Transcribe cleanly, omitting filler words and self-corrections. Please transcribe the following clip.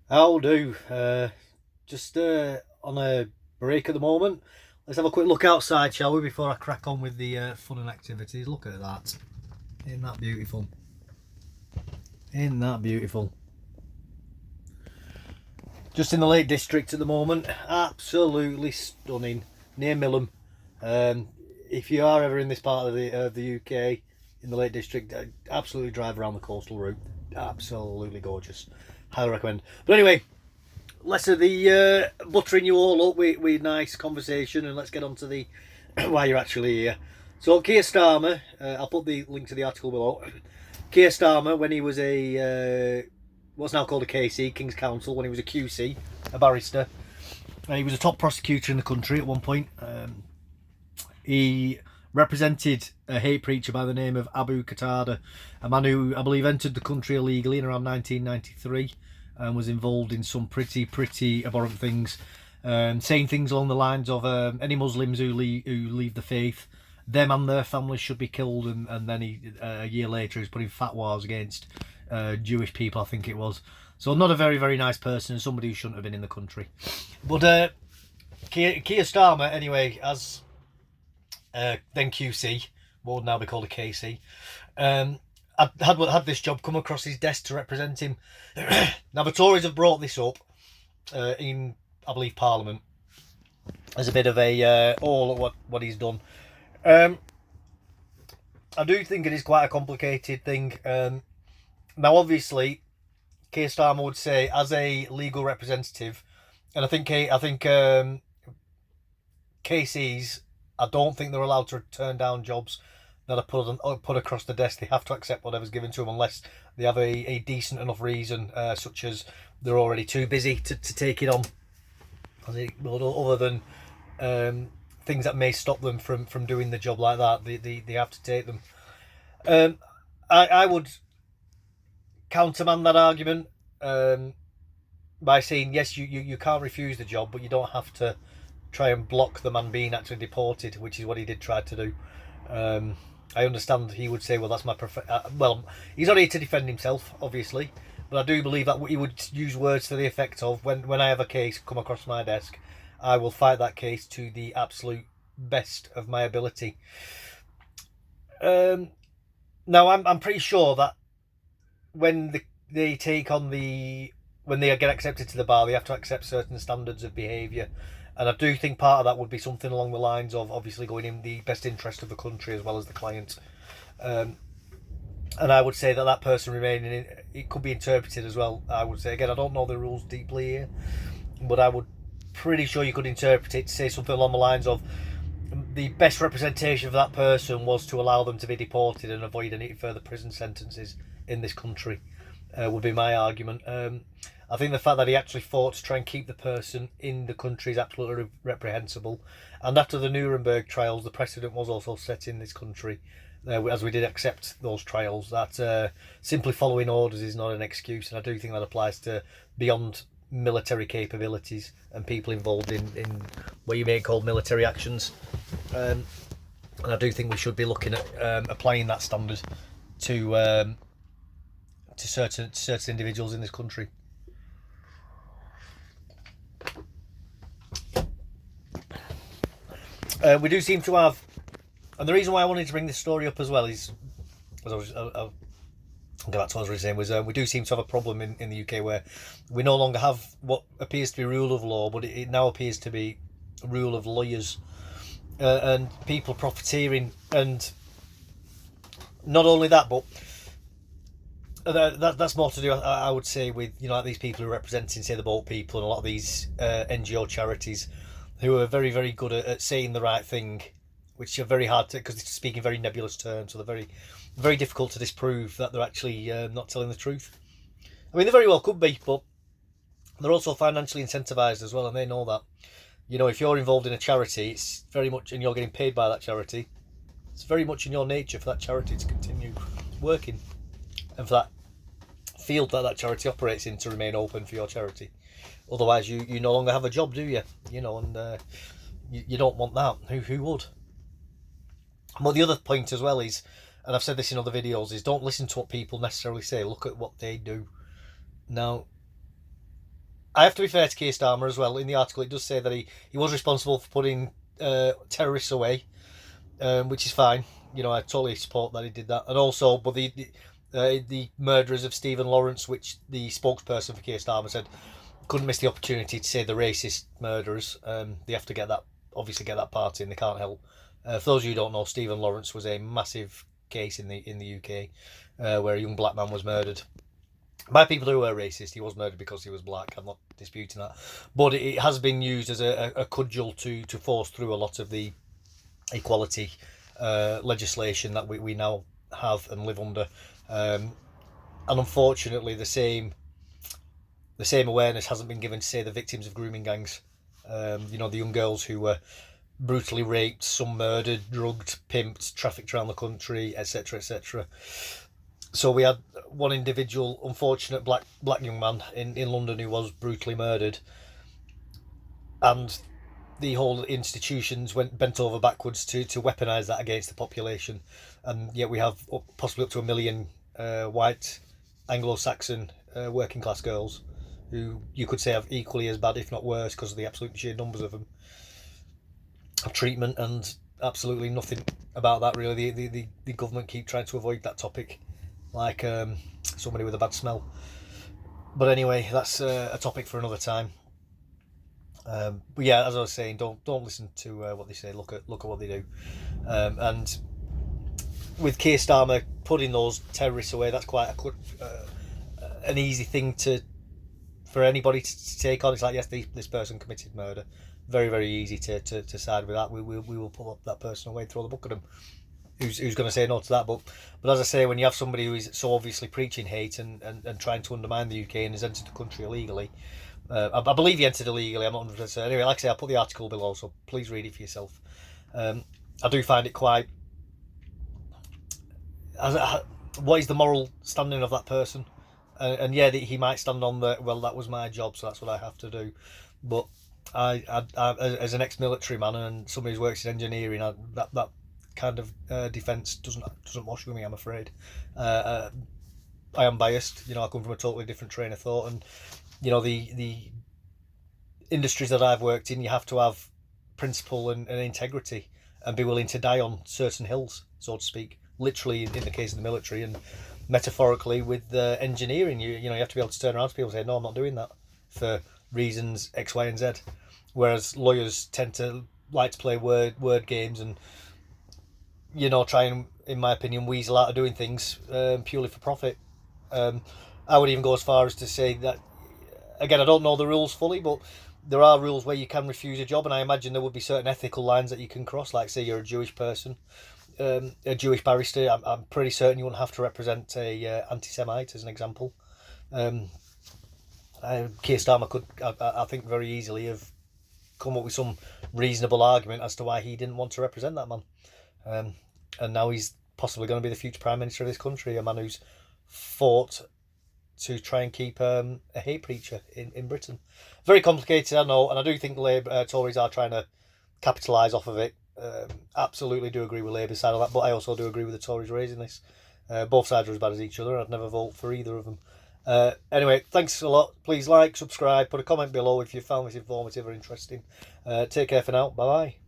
I'll do. Just on a break at the moment. Let's have a quick look outside, shall we, before I crack on with the fun and activities. Look at that. Isn't that beautiful? Isn't that beautiful? Just in the Lake District at the moment. Absolutely stunning. Near Millham. Um, if you are ever in this part of the UK, in the Lake District, absolutely drive around the coastal route. Absolutely gorgeous. Highly recommend. But anyway, less of the buttering you all up with nice conversation, and let's get on to the why you're actually here. So Kier Starmer, I'll put the link to the article below. Kier Starmer, when he was what's now called a KC, King's Council, when he was a QC, a barrister, he was a top prosecutor in the country at one point. He represented a hate preacher by the name of Abu Qatada, a man who I believe entered the country illegally in around 1993 and was involved in some pretty abhorrent things, saying things along the lines of any Muslims who leave the faith, them and their families should be killed, and then a year later he's putting fatwas against Jewish people, I think it was. So not a very nice person, and somebody who shouldn't have been in the country. But Kier Starmer, anyway, as then QC, what would now be called a KC, had this job come across his desk to represent him. Now the Tories have brought this up in, I believe, Parliament as a bit of a all at what he's done. I do think it is quite a complicated thing. Now, obviously, Keir Starmer would say, as a legal representative, and I think KCs, I don't think they're allowed to turn down jobs that are put across the desk. They have to accept whatever's given to them unless they have a decent enough reason, such as they're already too busy to take it on. Other than things that may stop them from doing the job like that, they have to take them. I would countermand that argument by saying, yes, you can't refuse the job, but you don't have to try and block the man being actually deported, which is what he did try to do. I understand he would say, well, that's my well, he's not here to defend himself, obviously, but I do believe that he would use words to the effect of, when I have a case come across my desk, I will fight that case to the absolute best of my ability. Now, I'm pretty sure that when they take on when they get accepted to the bar, they have to accept certain standards of behaviour. And I do think part of that would be something along the lines of obviously going in the best interest of the country as well as the client. And I would say that person remaining in, it could be interpreted as well. I would say, again, I don't know the rules deeply here, but I would pretty sure you could interpret it to say something along the lines of the best representation of that person was to allow them to be deported and avoid any further prison sentences in this country, would be my argument. I think the fact that he actually fought to try and keep the person in the country is absolutely reprehensible. And after the Nuremberg trials, the precedent was also set in this country, as we did accept those trials, that simply following orders is not an excuse. And I do think that applies to beyond military capabilities and people involved in what you may call military actions. And I do think we should be looking at applying that standard to certain individuals in this country. We do seem to have, and the reason why I wanted to bring this story up as well is, as I'll go back to what I was saying, was we do seem to have a problem in the UK where we no longer have what appears to be rule of law, but it now appears to be rule of lawyers, and people profiteering. And not only that, but that's more to do, I would say, with like these people who are representing, say, the boat people and a lot of these NGO charities who are very good at saying the right thing, which are very hard to, because they're speaking very nebulous terms, so they're very difficult to disprove that they're actually not telling the truth. I mean, they very well could be, but they're also financially incentivized as well, and they know that. If you're involved in a charity, it's very much, and you're getting paid by that charity, it's very much in your nature for that charity to continue working, and for that field that charity operates in to remain open for your charity. Otherwise, you no longer have a job, do you? And you don't want that. Who would? But the other point as well is, and I've said this in other videos, is don't listen to what people necessarily say. Look at what they do. Now, I have to be fair to Kier Starmer as well. In the article, it does say that he was responsible for putting terrorists away, which is fine. You know, I totally support that he did that. And also, but the murderers of Stephen Lawrence, which the spokesperson for Kier Starmer said couldn't miss the opportunity to say the racist murderers. They have to get that part in. They can't help. For those of you who don't know, Stephen Lawrence was a massive case in the UK where a young black man was murdered by people who were racist. He was murdered because he was black. I'm not disputing that, but it has been used as a cudgel to force through a lot of the equality legislation that we now have and live under, and unfortunately the same awareness hasn't been given to, say, the victims of grooming gangs. You know, the young girls who were brutally raped, some murdered, drugged, pimped, trafficked around the country, etc., etc. So we had one individual, unfortunate black young man in London who was brutally murdered, and the whole institutions bent over backwards to weaponise that against the population, and yet we have possibly up to 1 million white Anglo-Saxon working class girls who you could say have equally as bad, if not worse, because of the absolute sheer numbers of them, of treatment, and absolutely nothing about that really. The government keep trying to avoid that topic like somebody with a bad smell. But anyway, that's a topic for another time. But yeah, as I was saying, don't listen to what they say. Look at what they do. And with Kier Starmer putting those terrorists away, that's quite an easy thing for anybody to take on. It's like, yes, this person committed murder. Very, very easy to side with that. We will pull that person away, throw the book at them. Who's going to say no to that? But as I say, when you have somebody who is so obviously preaching hate and trying to undermine the UK and has entered the country illegally, I believe he entered illegally. I'm not 100% certain. Anyway, like I say, I'll put the article below, so please read it for yourself. I do find it quite. What is the moral standing of that person? And yeah, he might stand on the, well, that was my job, so that's what I have to do. But I as an ex-military man and somebody who works in engineering, that kind of defence doesn't wash with me, I'm afraid. I am biased. You know, I come from a totally different train of thought, and you know, the industries that I've worked in, you have to have principle and integrity and be willing to die on certain hills, so to speak. Literally in the case of the military, and metaphorically with engineering, you know, you have to be able to turn around to people and say, no, I'm not doing that for reasons X, Y, and Z. Whereas lawyers tend to like to play word games and, you know, try and, in my opinion, weasel out of doing things purely for profit. I would even go as far as to say that, again, I don't know the rules fully, but there are rules where you can refuse a job, and I imagine there would be certain ethical lines that you can cross, like say you're a Jewish person, a Jewish barrister. I'm pretty certain you wouldn't have to represent a anti-Semite, as an example. Keir Starmer could, I think, very easily have come up with some reasonable argument as to why he didn't want to represent that man. And now he's possibly going to be the future Prime Minister of this country, a man who's fought to try and keep a hate preacher in Britain. Very complicated, I know, and I do think Tories are trying to capitalise off of it. Absolutely do agree with Labour's side of that, but I also do agree with the Tories raising this. Both sides are as bad as each other. I'd never vote for either of them. Anyway, thanks a lot. Please like, subscribe, put a comment below if you found this informative or interesting. Take care for now. Bye bye.